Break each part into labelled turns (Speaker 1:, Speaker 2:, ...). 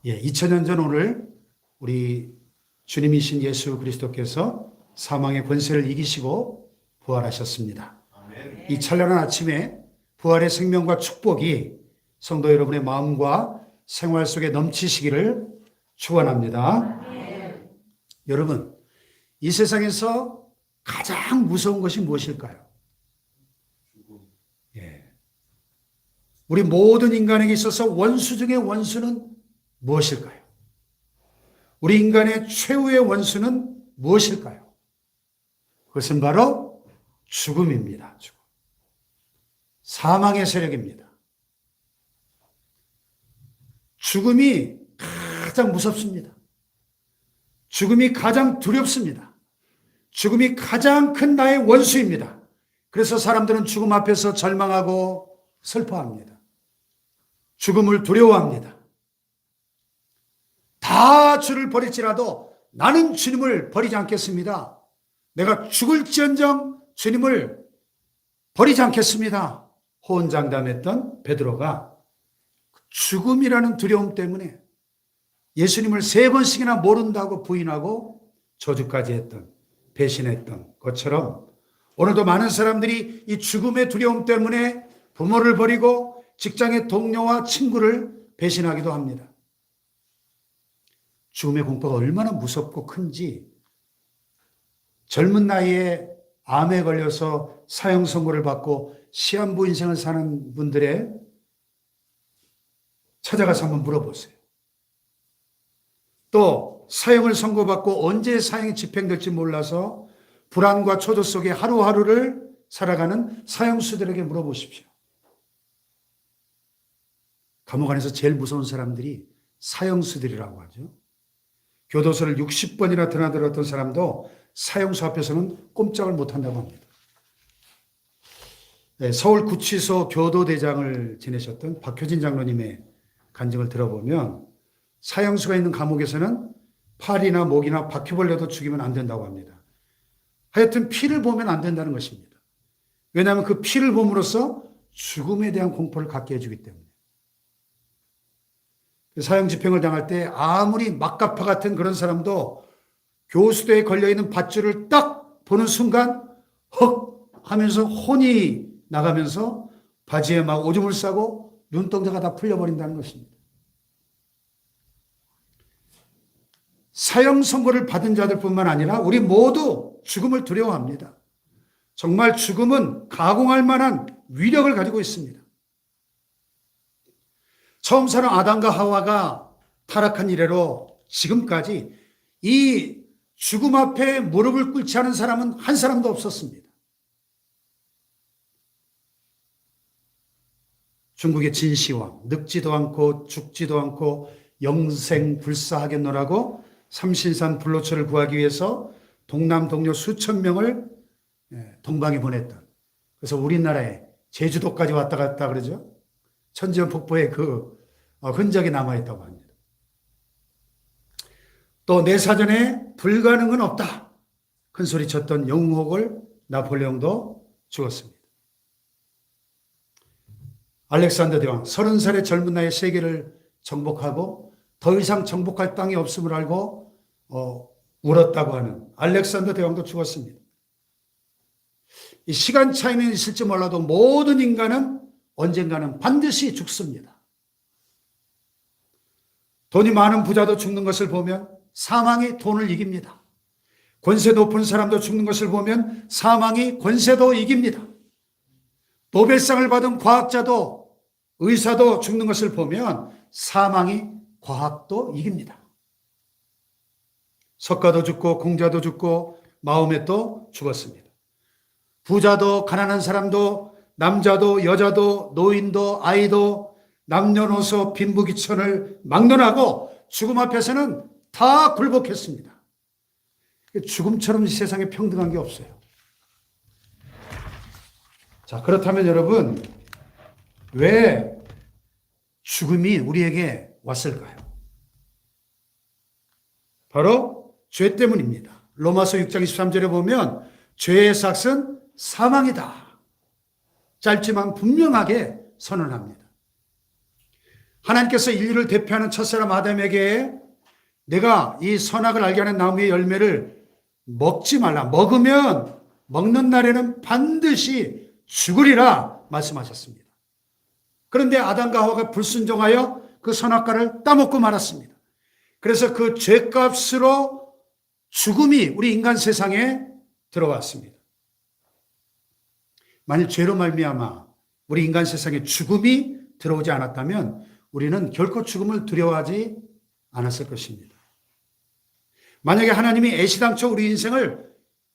Speaker 1: 2000년 전 오늘 우리 주님이신 예수 그리스도께서 사망의 권세를 이기시고 부활하셨습니다. 이 찬란한 아침에 부활의 생명과 축복이 성도 여러분의 마음과 생활 속에 넘치시기를 축원합니다. 여러분, 이 세상에서 가장 무서운 것이 무엇일까요? 우리 모든 인간에게 있어서 원수 중의 원수는 무엇일까요? 우리 인간의 최후의 원수는 무엇일까요? 그것은 바로 죽음입니다. 죽음. 사망의 세력입니다. 죽음이 가장 무섭습니다. 죽음이 가장 두렵습니다. 죽음이 가장 큰 나의 원수입니다. 그래서 사람들은 죽음 앞에서 절망하고 슬퍼합니다. 죽음을 두려워합니다. 다 주를 버릴지라도 나는 주님을 버리지 않겠습니다. 내가 죽을지언정 주님을 버리지 않겠습니다. 호언장담했던 베드로가 죽음이라는 두려움 때문에 예수님을 3번씩이나 모른다고 부인하고 저주까지 했던, 배신했던 것처럼 오늘도 많은 사람들이 이 죽음의 두려움 때문에 부모를 버리고 직장의 동료와 친구를 배신하기도 합니다. 죽음의 공포가 얼마나 무섭고 큰지 젊은 나이에 암에 걸려서 사형 선고를 받고 시한부 인생을 사는 분들의 찾아가서 한번 물어보세요. 또 사형을 선고받고 언제 사형이 집행될지 몰라서 불안과 초조 속에 하루하루를 살아가는 사형수들에게 물어보십시오. 감옥 안에서 제일 무서운 사람들이 사형수들이라고 하죠. 교도소를 60번이나 드나들었던 사람도 사형수 앞에서는 꼼짝을 못한다고 합니다. 서울구치소 교도대장을 지내셨던 박효진 장로님의 간증을 들어보면 사형수가 있는 감옥에서는 팔이나 목이나 바퀴벌레도 죽이면 안 된다고 합니다. 하여튼 피를 보면 안 된다는 것입니다. 왜냐하면 그 피를 봄으로써 죽음에 대한 공포를 갖게 해주기 때문에. 사형 집행을 당할 때 아무리 막가파 같은 그런 사람도 교수대에 걸려있는 밧줄을 딱 보는 순간 헉 하면서 혼이 나가면서 바지에 막 오줌을 싸고 눈동자가 다 풀려버린다는 것입니다. 사형 선고를 받은 자들뿐만 아니라 우리 모두 죽음을 두려워합니다. 정말 죽음은 가공할 만한 위력을 가지고 있습니다. 처음 사는 아담과 하와가 타락한 이래로 지금까지 이 죽음 앞에 무릎을 꿇지 않은 사람은 한 사람도 없었습니다. 중국의 진시황, 늙지도 않고 죽지도 않고 영생불사하겠노라고 삼신산 불로초를 구하기 위해서 동남 동료 수천 명을 동방에 보냈던, 그래서 우리나라에 제주도까지 왔다 갔다 그러죠. 천지연 폭포에 그 흔적이 남아있다고 합니다. 또 내 사전에 불가능은 없다 큰 소리 쳤던 영웅호걸 나폴레옹도 죽었습니다. 알렉산더 대왕 30살의 젊은 나이에 세계를 정복하고 더 이상 정복할 땅이 없음을 알고 울었다고 하는 알렉산더 대왕도 죽었습니다. 이 시간 차이는 있을지 몰라도 모든 인간은 언젠가는 반드시 죽습니다. 돈이 많은 부자도 죽는 것을 보면 사망이 돈을 이깁니다. 권세 높은 사람도 죽는 것을 보면 사망이 권세도 이깁니다. 노벨상을 받은 과학자도 의사도 죽는 것을 보면 사망이 과학도 이깁니다. 석가도 죽고 공자도 죽고 마호메도 죽었습니다. 부자도 가난한 사람도 남자도 여자도 노인도 아이도 남녀노소 빈부귀천을 막론하고 죽음 앞에서는 다 굴복했습니다. 죽음처럼 이 세상에 평등한 게 없어요. 자, 그렇다면 여러분, 왜 죽음이 우리에게 왔을까요? 바로 죄 때문입니다. 로마서 6장 23절에 보면 죄의 삭은 사망이다. 짧지만 분명하게 선언합니다. 하나님께서 인류를 대표하는 첫사람 아담에게 내가 이 선악을 알게 하는 나무의 열매를 먹지 말라. 먹으면 먹는 날에는 반드시 죽으리라 말씀하셨습니다. 그런데 아담과 하와가 불순종하여 그 선악과를 따먹고 말았습니다. 그래서 그 죄값으로 죽음이 우리 인간 세상에 들어왔습니다. 만일 죄로 말미암아 우리 인간 세상에 죽음이 들어오지 않았다면 우리는 결코 죽음을 두려워하지 않았을 것입니다. 만약에 하나님이 애시당초 우리 인생을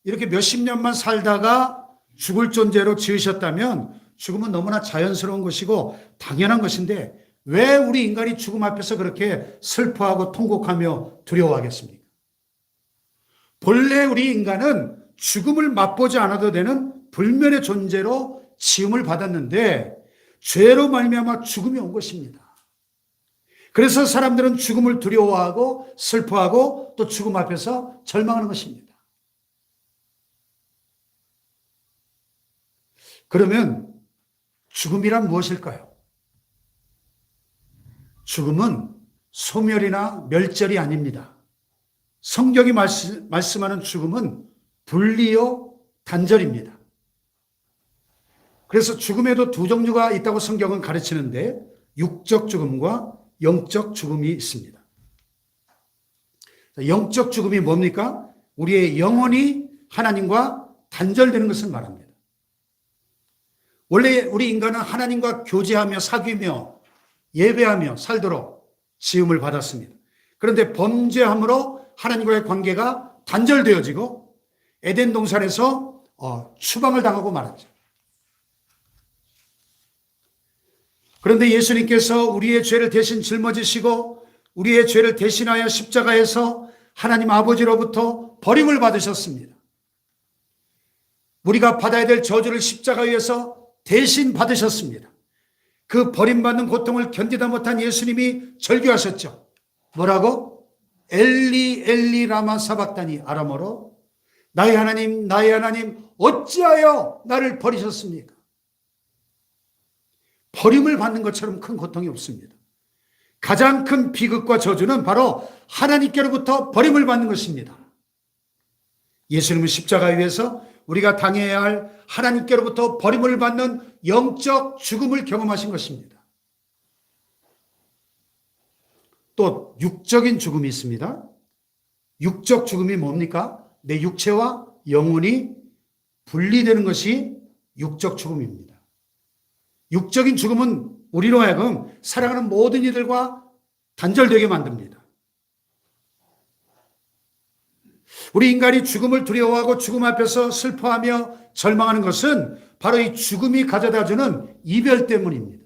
Speaker 1: 이렇게 몇십 년만 살다가 죽을 존재로 지으셨다면 죽음은 너무나 자연스러운 것이고 당연한 것인데 왜 우리 인간이 죽음 앞에서 그렇게 슬퍼하고 통곡하며 두려워하겠습니까? 본래 우리 인간은 죽음을 맛보지 않아도 되는 불멸의 존재로 지음을 받았는데 죄로 말미암아 죽음이 온 것입니다. 그래서 사람들은 죽음을 두려워하고 슬퍼하고 또 죽음 앞에서 절망하는 것입니다. 그러면 죽음이란 무엇일까요? 죽음은 소멸이나 멸절이 아닙니다. 성경이 말씀하는 죽음은 분리요 단절입니다. 그래서 죽음에도 두 종류가 있다고 성경은 가르치는데 육적 죽음과 영적 죽음이 있습니다. 영적 죽음이 뭡니까? 우리의 영혼이 하나님과 단절되는 것을 말합니다. 원래 우리 인간은 하나님과 교제하며 사귀며 예배하며 살도록 지음을 받았습니다. 그런데 범죄함으로 하나님과의 관계가 단절되어지고 에덴 동산에서 추방을 당하고 말았죠. 그런데 예수님께서 우리의 죄를 대신 짊어지시고 우리의 죄를 대신하여 십자가에서 하나님 아버지로부터 버림을 받으셨습니다. 우리가 받아야 될 저주를 십자가 위에서 대신 받으셨습니다. 그 버림받는 고통을 견디다 못한 예수님이 절규하셨죠. 뭐라고? 엘리 엘리 라마 사박다니, 아람어로 나의 하나님 어찌하여 나를 버리셨습니까? 버림을 받는 것처럼 큰 고통이 없습니다. 가장 큰 비극과 저주는 바로 하나님께로부터 버림을 받는 것입니다. 예수님은 십자가 위에서 우리가 당해야 할 하나님께로부터 버림을 받는 영적 죽음을 경험하신 것입니다. 또 육적인 죽음이 있습니다. 육적 죽음이 뭡니까? 내 육체와 영혼이 분리되는 것이 육적 죽음입니다. 육적인 죽음은 우리로 하여금 살아가는 모든 이들과 단절되게 만듭니다. 우리 인간이 죽음을 두려워하고 죽음 앞에서 슬퍼하며 절망하는 것은 바로 이 죽음이 가져다주는 이별 때문입니다.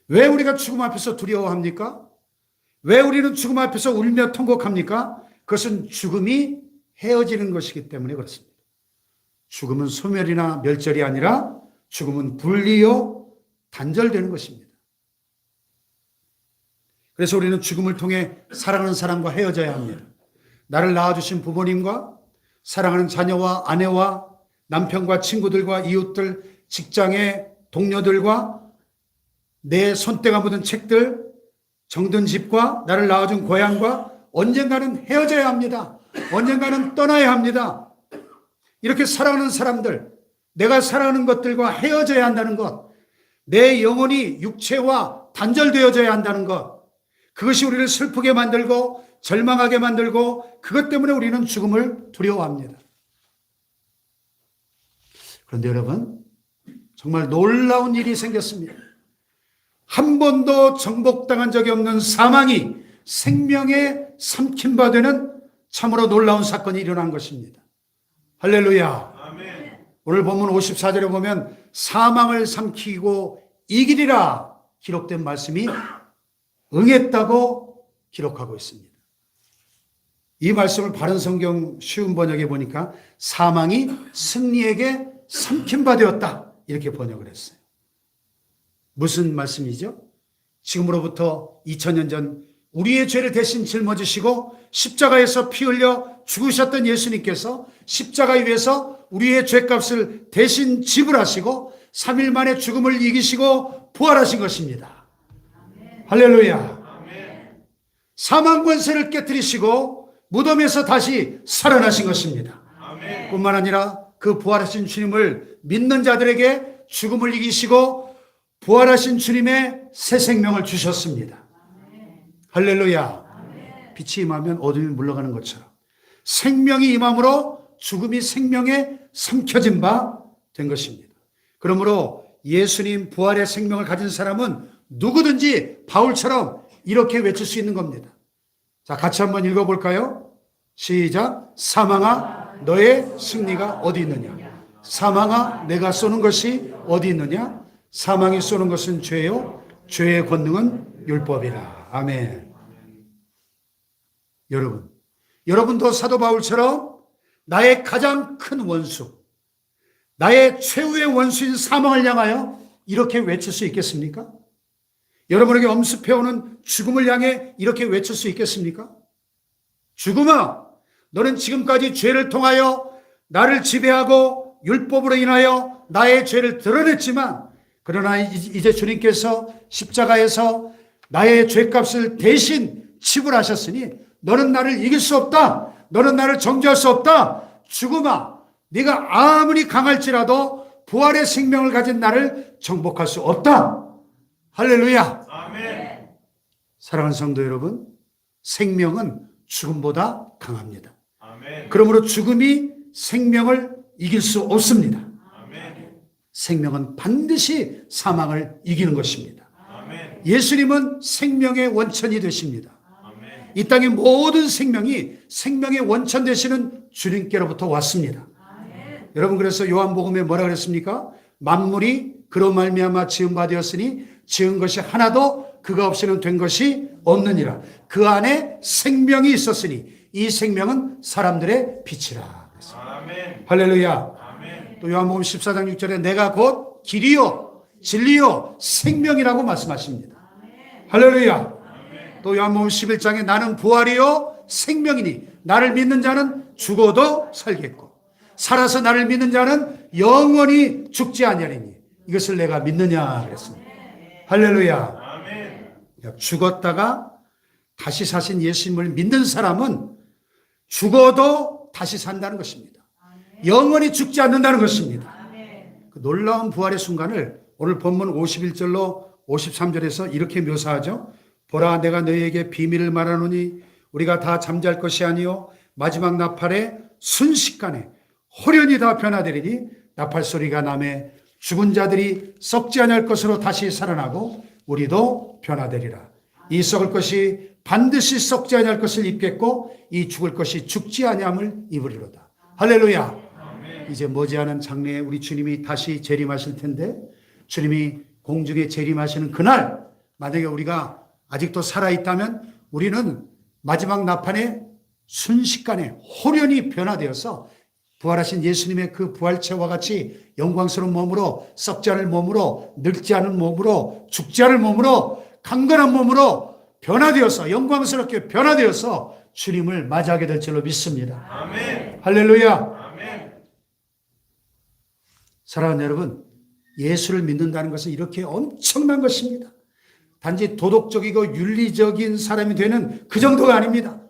Speaker 1: 왜 우리가 죽음 앞에서 두려워합니까? 왜 우리는 죽음 앞에서 울며 통곡합니까? 그것은 죽음이 헤어지는 것이기 때문에 그렇습니다. 죽음은 소멸이나 멸절이 아니라 죽음은 분리요 단절되는 것입니다. 그래서 우리는 죽음을 통해 사랑하는 사람과 헤어져야 합니다. 나를 낳아주신 부모님과 사랑하는 자녀와 아내와 남편과 친구들과 이웃들, 직장의 동료들과 내 손때가 묻은 책들, 정든 집과 나를 낳아준 고향과 언젠가는 헤어져야 합니다. 언젠가는 떠나야 합니다. 이렇게 사랑하는 사람들, 내가 사랑하는 것들과 헤어져야 한다는 것, 내 영혼이 육체와 단절되어져야 한다는 것, 그것이 우리를 슬프게 만들고 절망하게 만들고 그것 때문에 우리는 죽음을 두려워합니다. 그런데 여러분, 정말 놀라운 일이 생겼습니다. 한 번도 정복당한 적이 없는 사망이 생명에 삼킨 바 되는 참으로 놀라운 사건이 일어난 것입니다. 할렐루야. 아멘. 오늘 본문 54절에 보면 사망을 삼키고 이기리라 기록된 말씀이 응했다고 기록하고 있습니다. 이 말씀을 바른 성경 쉬운 번역에 보니까 사망이 승리에게 삼킨 바 되었다 이렇게 번역을 했어요. 무슨 말씀이죠? 지금으로부터 2000년 전 우리의 죄를 대신 짊어지시고 십자가에서 피 흘려 죽으셨던 예수님께서 십자가 위에서 우리의 죄값을 대신 지불하시고 3일 만에 죽음을 이기시고 부활하신 것입니다. 할렐루야. 사망 권세를 깨뜨리시고 무덤에서 다시 살아나신 것입니다. 뿐만 아니라 그 부활하신 주님을 믿는 자들에게 죽음을 이기시고 부활하신 주님의 새 생명을 주셨습니다. 할렐루야. 빛이 임하면 어둠이 물러가는 것처럼 생명이 임함으로 죽음이 생명에 삼켜진 바 된 것입니다. 그러므로 예수님 부활의 생명을 가진 사람은 누구든지 바울처럼 이렇게 외칠 수 있는 겁니다. 자, 같이 한번 읽어볼까요? 시작. 사망아 너의 승리가 어디 있느냐? 사망아 내가 쏘는 것이 어디 있느냐? 사망이 쏘는 것은 죄요, 죄의 권능은 율법이라. 아멘. 여러분도 사도 바울처럼 나의 가장 큰 원수, 나의 최후의 원수인 사망을 향하여 이렇게 외칠 수 있겠습니까? 여러분에게 엄습해오는 죽음을 향해 이렇게 외칠 수 있겠습니까? 죽음아, 너는 지금까지 죄를 통하여 나를 지배하고 율법으로 인하여 나의 죄를 드러냈지만, 그러나 이제 주님께서 십자가에서 나의 죄값을 대신 지불하셨으니 너는 나를 이길 수 없다. 너는 나를 정죄할 수 없다. 죽음아, 네가 아무리 강할지라도 부활의 생명을 가진 나를 정복할 수 없다. 할렐루야. 아멘. 사랑하는 성도 여러분, 생명은 죽음보다 강합니다. 아멘. 그러므로 죽음이 생명을 이길 수 없습니다. 아멘. 생명은 반드시 사망을 이기는 것입니다. 아멘. 예수님은 생명의 원천이 되십니다. 아멘. 이 땅의 모든 생명이 생명의 원천 되시는 주님께로부터 왔습니다. 아멘. 여러분, 그래서 요한복음에 뭐라 그랬습니까? 만물이 그로 말미암아 지은 바 되었으니 지은 것이 하나도 그가 없이는 된 것이 없느니라. 그 안에 생명이 있었으니 이 생명은 사람들의 빛이라. 아멘. 할렐루야. 아멘. 또 요한복음 14장 6절에 내가 곧 길이요 진리요 생명이라고 말씀하십니다. 아멘. 할렐루야. 아멘. 또 요한복음 11장에 나는 부활이요 생명이니 나를 믿는 자는 죽어도 살겠고 살아서 나를 믿는 자는 영원히 죽지 아니하리니 이것을 내가 믿느냐 그랬습니다. 할렐루야. 아멘. 죽었다가 다시 사신 예수님을 믿는 사람은 죽어도 다시 산다는 것입니다. 아멘. 영원히 죽지 않는다는 것입니다. 아멘. 그 놀라운 부활의 순간을 오늘 본문 51절로 53절에서 이렇게 묘사하죠. 보라 내가 너희에게 비밀을 말하노니 우리가 다 잠잘 것이 아니요 마지막 나팔에 순식간에 호련히 다 변화되리니 나팔 소리가 나매 죽은 자들이 썩지 아니할 것으로 다시 살아나고 우리도 변화되리라. 이 썩을 것이 반드시 썩지 아니할 것을 입겠고 이 죽을 것이 죽지 아니함을 입으리로다. 할렐루야. 아멘. 이제 머지않은 장래에 우리 주님이 다시 재림하실 텐데 주님이 공중에 재림하시는 그날 만약에 우리가 아직도 살아있다면 우리는 마지막 나팔에 순식간에 호련히 변화되어서 부활하신 예수님의 그 부활체와 같이 영광스러운 몸으로 썩지 않을 몸으로 늙지 않은 몸으로 죽지 않을 몸으로 강건한 몸으로 변화되어서 영광스럽게 변화되어서 주님을 맞이하게 될 줄로 믿습니다. 아멘. 할렐루야. 아멘. 사랑하는 여러분, 예수를 믿는다는 것은 이렇게 엄청난 것입니다. 단지 도덕적이고 윤리적인 사람이 되는 그 정도가 아닙니다.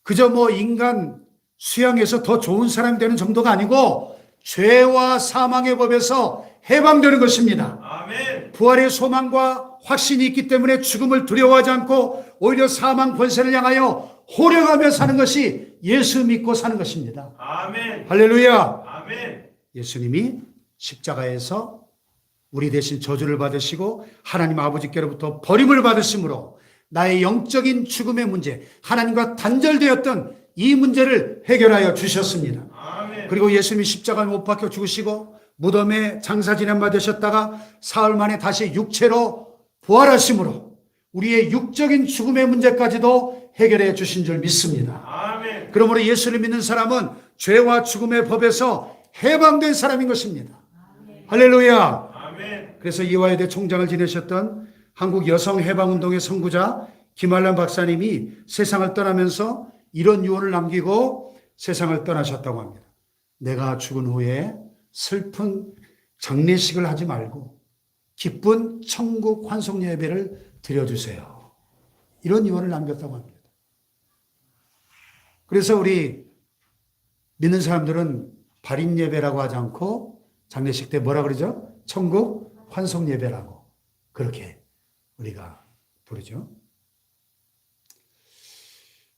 Speaker 1: 그저 인간 수양에서 더 좋은 사람이 되는 정도가 아니고 죄와 사망의 법에서 해방되는 것입니다. 아멘. 부활의 소망과 확신이 있기 때문에 죽음을 두려워하지 않고 오히려 사망 권세를 향하여 호령하며 사는 것이 예수 믿고 사는 것입니다. 아멘. 할렐루야. 아멘. 예수님이 십자가에서 우리 대신 저주를 받으시고 하나님 아버지께로부터 버림을 받으심으로 나의 영적인 죽음의 문제, 하나님과 단절되었던 이 문제를 해결하여 주셨습니다. 아멘. 그리고 예수님이 십자가에 못 박혀 죽으시고 무덤에 장사 지낸 바 되셨다가 사흘 만에 다시 육체로 부활하심으로 우리의 육적인 죽음의 문제까지도 해결해 주신 줄 믿습니다. 아멘. 그러므로 예수를 믿는 사람은 죄와 죽음의 법에서 해방된 사람인 것입니다. 아멘. 할렐루야. 아멘. 그래서 이화여대 총장을 지내셨던 한국 여성해방운동의 선구자 김한란 박사님이 세상을 떠나면서 이런 유언을 남기고 세상을 떠나셨다고 합니다. 내가 죽은 후에 슬픈 장례식을 하지 말고 기쁜 천국 환송 예배를 드려주세요. 이런 유언을 남겼다고 합니다. 그래서 우리 믿는 사람들은 발인 예배라고 하지 않고 장례식 때 뭐라 그러죠? 천국 환송 예배라고 그렇게 우리가 부르죠.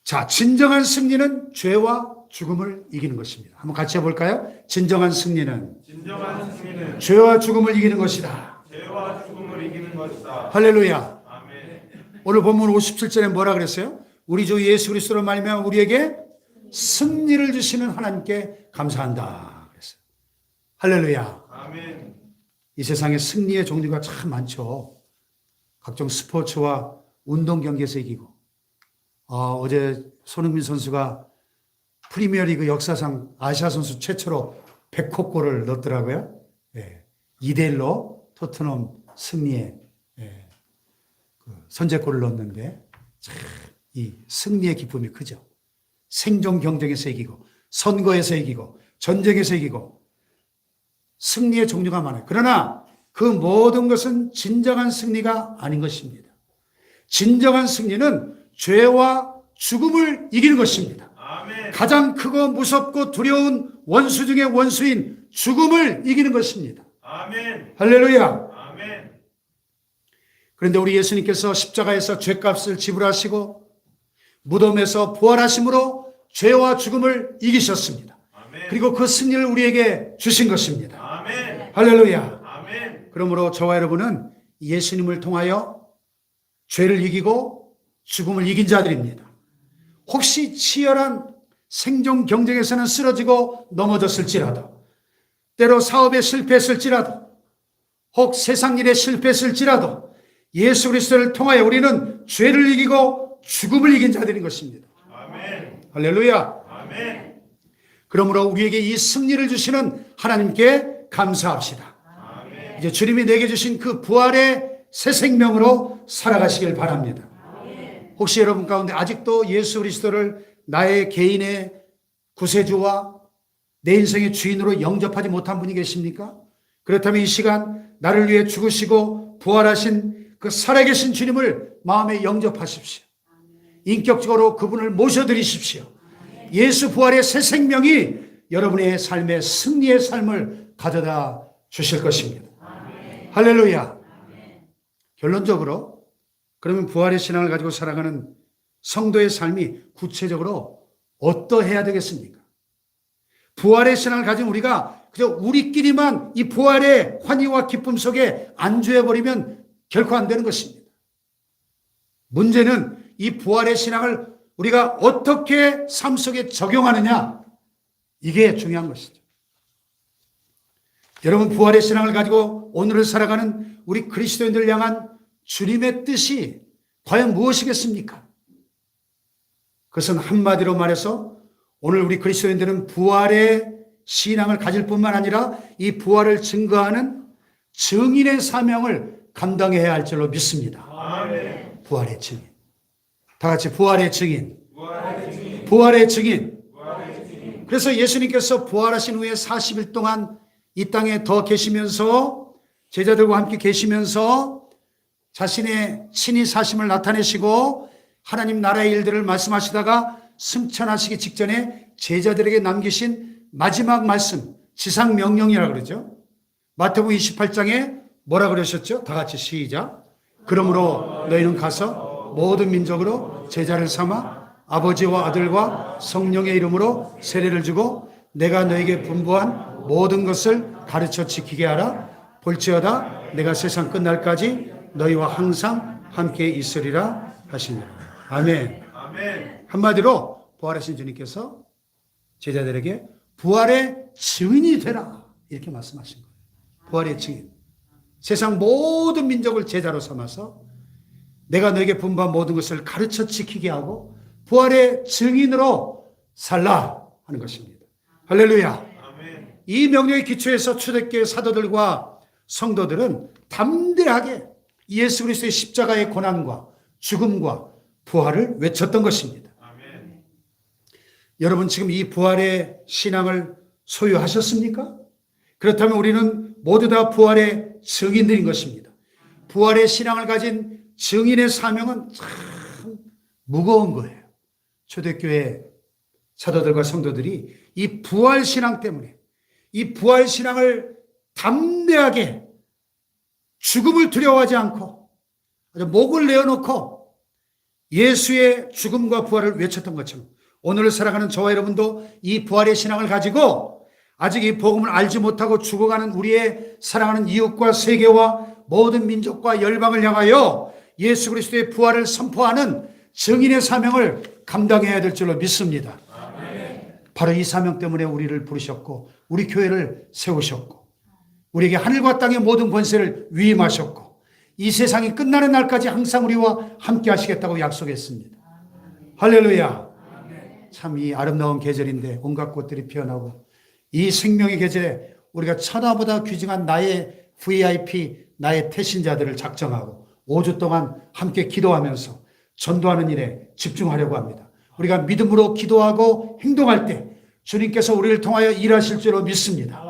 Speaker 1: 자, 진정한 승리는 죄와 죽음을 이기는 것입니다. 한번 같이 해볼까요? 진정한 승리는 죄와 죽음을 이기는 것이다.
Speaker 2: 죄와 죽음을 이기는 것이다.
Speaker 1: 할렐루야.
Speaker 2: 아멘.
Speaker 1: 오늘 본문 57절에 뭐라 그랬어요? 우리 주 예수 그리스도로 말미암아 우리에게 승리를 주시는 하나님께 감사한다 그랬어요. 할렐루야.
Speaker 2: 아멘.
Speaker 1: 이 세상에 승리의 종류가 참 많죠. 각종 스포츠와 운동 경기에서 이기고, 어제 손흥민 선수가 프리미어리그 역사상 아시아 선수 최초로 100호 골을 넣었더라고요. 2대1로 토트넘 승리에 선제골을 넣었는데 참 이 승리의 기쁨이 크죠. 생존 경쟁에서 이기고 선거에서 이기고 전쟁에서 이기고 승리의 종류가 많아요. 그러나 그 모든 것은 진정한 승리가 아닌 것입니다. 진정한 승리는 죄와 죽음을 이기는 것입니다.
Speaker 2: 아멘.
Speaker 1: 가장 크고 무섭고 두려운 원수 중의 원수인 죽음을 이기는 것입니다.
Speaker 2: 아멘.
Speaker 1: 할렐루야.
Speaker 2: 아멘.
Speaker 1: 그런데 우리 예수님께서 십자가에서 죄값을 지불하시고 무덤에서 부활하심으로 죄와 죽음을 이기셨습니다.
Speaker 2: 아멘.
Speaker 1: 그리고 그 승리를 우리에게 주신 것입니다.
Speaker 2: 아멘.
Speaker 1: 할렐루야.
Speaker 2: 아멘.
Speaker 1: 그러므로 저와 여러분은 예수님을 통하여 죄를 이기고 죽음을 이긴 자들입니다. 혹시 치열한 생존 경쟁에서는 쓰러지고 넘어졌을지라도, 때로 사업에 실패했을지라도, 혹 세상 일에 실패했을지라도 예수 그리스도를 통하여 우리는 죄를 이기고 죽음을 이긴 자들인 것입니다.
Speaker 2: 아멘.
Speaker 1: 할렐루야.
Speaker 2: 아멘.
Speaker 1: 그러므로 우리에게 이 승리를 주시는 하나님께 감사합시다.
Speaker 2: 아멘.
Speaker 1: 이제 주님이 내게 주신 그 부활의 새 생명으로 살아가시길 바랍니다. 혹시 여러분 가운데 아직도 예수 그리스도를 나의 개인의 구세주와 내 인생의 주인으로 영접하지 못한 분이 계십니까? 그렇다면 이 시간 나를 위해 죽으시고 부활하신 그 살아계신 주님을 마음에 영접하십시오. 인격적으로 그분을 모셔드리십시오. 예수 부활의 새 생명이 여러분의 삶의 승리의 삶을 가져다 주실 것입니다. 할렐루야. 결론적으로 그러면 부활의 신앙을 가지고 살아가는 성도의 삶이 구체적으로 어떠해야 되겠습니까? 부활의 신앙을 가진 우리가 그저 우리끼리만 이 부활의 환희와 기쁨 속에 안주해버리면 결코 안 되는 것입니다. 문제는 이 부활의 신앙을 우리가 어떻게 삶 속에 적용하느냐, 이게 중요한 것이죠. 여러분, 부활의 신앙을 가지고 오늘을 살아가는 우리 그리스도인들 향한 주님의 뜻이 과연 무엇이겠습니까? 그것은 한마디로 말해서 오늘 우리 그리스도인들은 부활의 신앙을 가질 뿐만 아니라 이 부활을 증거하는 증인의 사명을 감당해야 할 줄로 믿습니다.
Speaker 2: 아멘.
Speaker 1: 부활의 증인. 다 같이 부활의 증인.
Speaker 2: 부활의 증인.
Speaker 1: 부활의 증인.
Speaker 2: 부활의 증인.
Speaker 1: 그래서 예수님께서 부활하신 후에 40일 동안 이 땅에 더 계시면서 제자들과 함께 계시면서 자신의 친히 사심을 나타내시고 하나님 나라의 일들을 말씀하시다가 승천하시기 직전에 제자들에게 남기신 마지막 말씀, 지상명령이라고 그러죠. 마태복음 28장에 뭐라 그러셨죠? 다 같이 시작. 그러므로 너희는 가서 모든 민족으로 제자를 삼아 아버지와 아들과 성령의 이름으로 세례를 주고 내가 너에게 분부한 모든 것을 가르쳐 지키게 하라. 볼지어다 내가 세상 끝날까지 너희와 항상 함께 있으리라 하시니라. 아멘.
Speaker 2: 아멘.
Speaker 1: 한마디로 부활하신 주님께서 제자들에게 부활의 증인이 되라 이렇게 말씀하신 거예요. 부활의 증인. 세상 모든 민족을 제자로 삼아서 내가 너에게 분부한 모든 것을 가르쳐 지키게 하고 부활의 증인으로 살라 하는 것입니다. 할렐루야.
Speaker 2: 아멘.
Speaker 1: 이 명령의 기초에서 초대교회 사도들과 성도들은 담대하게 예수 그리스도의 십자가의 고난과 죽음과 부활을 외쳤던 것입니다.
Speaker 2: 아멘.
Speaker 1: 여러분 지금 이 부활의 신앙을 소유하셨습니까? 그렇다면 우리는 모두 다 부활의 증인들인 것입니다. 부활의 신앙을 가진 증인의 사명은 참 무거운 거예요. 초대교회 사도들과 성도들이 이 부활 신앙 때문에 이 부활 신앙을 담대하게 죽음을 두려워하지 않고 아주 목을 내어놓고 예수의 죽음과 부활을 외쳤던 것처럼 오늘을 살아가는 저와 여러분도 이 부활의 신앙을 가지고 아직 이 복음을 알지 못하고 죽어가는 우리의 사랑하는 이웃과 세계와 모든 민족과 열방을 향하여 예수 그리스도의 부활을 선포하는 증인의 사명을 감당해야 될 줄로 믿습니다. 바로 이 사명 때문에 우리를 부르셨고 우리 교회를 세우셨고 우리에게 하늘과 땅의 모든 권세를 위임하셨고 이 세상이 끝나는 날까지 항상 우리와 함께 하시겠다고 약속했습니다. 할렐루야. 참 이 아름다운 계절인데 온갖 꽃들이 피어나고 이 생명의 계절에 우리가 천하보다 귀중한 나의 VIP, 나의 태신자들을 작정하고 5주 동안 함께 기도하면서 전도하는 일에 집중하려고 합니다. 우리가 믿음으로 기도하고 행동할 때 주님께서 우리를 통하여 일하실 줄로 믿습니다.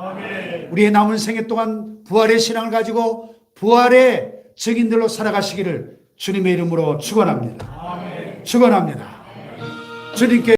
Speaker 1: 우리의 남은 생애 동안 부활의 신앙을 가지고 부활의 증인들로 살아가시기를 주님의 이름으로 축원합니다. 축원합니다. 주님께